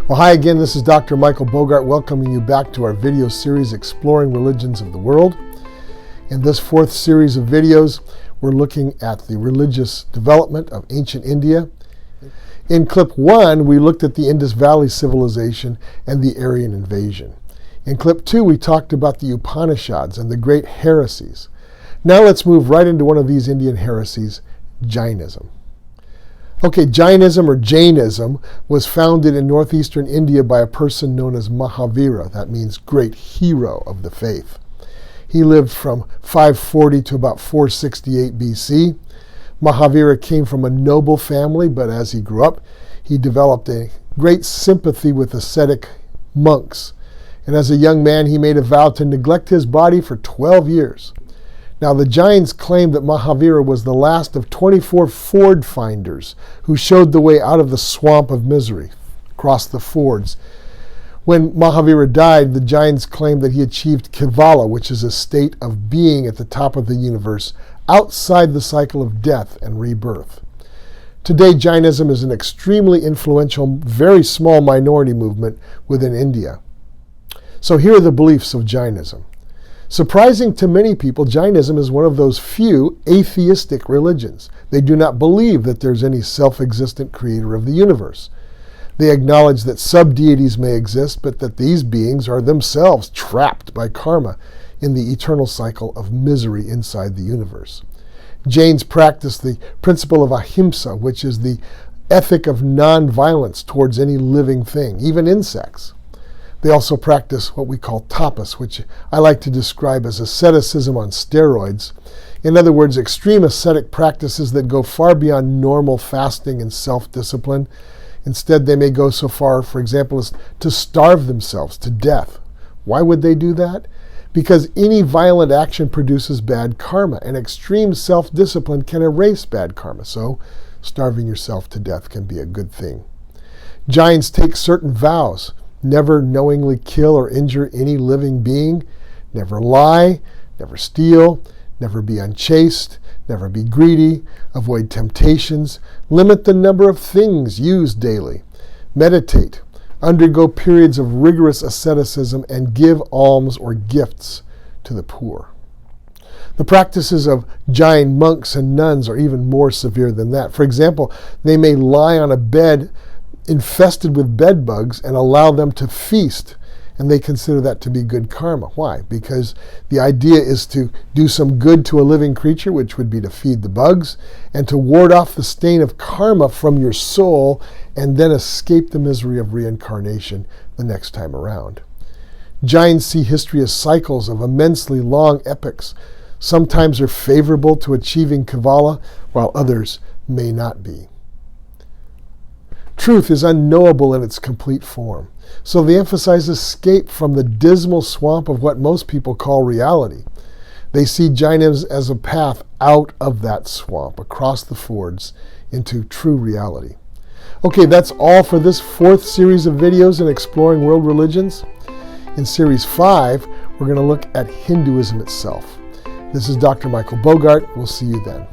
Well, hi again, this is Dr. Michael Bogart welcoming you back to our video series, Exploring Religions of the World. In this fourth series of videos, we're looking at the religious development of ancient India. In clip 1, we looked at the Indus Valley civilization and the Aryan invasion. In clip 2, we talked about the Upanishads and the great heresies. Now let's move right into one of these Indian heresies, Jainism. Okay, Jainism or Jainism was founded in northeastern India by a person known as Mahavira. That means great hero of the faith. He lived from 540 to about 468 BC. Mahavira came from a noble family, but as he grew up, he developed a great sympathy with ascetic monks. And as a young man, he made a vow to neglect his body for 12 years. Now, the Jains claimed that Mahavira was the last of 24 ford finders who showed the way out of the swamp of misery, across the fords. When Mahavira died, the Jains claimed that he achieved Kevala, which is a state of being at the top of the universe, outside the cycle of death and rebirth. Today, Jainism is an extremely influential, very small minority movement within India. So here are the beliefs of Jainism. Surprising to many people, Jainism is one of those few atheistic religions. They do not believe that there's any self-existent creator of the universe. They acknowledge that sub-deities may exist, but that these beings are themselves trapped by karma in the eternal cycle of misery inside the universe. Jains practice the principle of Ahimsa, which is the ethic of non-violence towards any living thing, even insects. They also practice what we call Tapas, which I like to describe as asceticism on steroids. In other words, extreme ascetic practices that go far beyond normal fasting and self-discipline. Instead, they may go so far, for example, as to starve themselves to death. Why would they do that? Because any violent action produces bad karma, and extreme self-discipline can erase bad karma. So, starving yourself to death can be a good thing. Jains take certain vows. Never knowingly kill or injure any living being, never lie, never steal, never be unchaste, never be greedy, avoid temptations, limit the number of things used daily, meditate, undergo periods of rigorous asceticism, and give alms or gifts to the poor. The practices of Jain monks and nuns are even more severe than that. For example, they may lie on a bed infested with bed bugs and allow them to feast, and they consider that to be good karma. Why? Because the idea is to do some good to a living creature, which would be to feed the bugs, and to ward off the stain of karma from your soul, and then escape the misery of reincarnation the next time around. Jains see history as cycles of immensely long epochs. Sometimes are favorable to achieving Kevala, while others may not be. Truth is unknowable in its complete form, so they emphasize escape from the dismal swamp of what most people call reality. They see Jainism as a path out of that swamp, across the fords, into true reality. Okay, that's all for this fourth series of videos in Exploring World Religions. In Series 5, we're going to look at Hinduism itself. This is Dr. Michael Bogart. We'll see you then.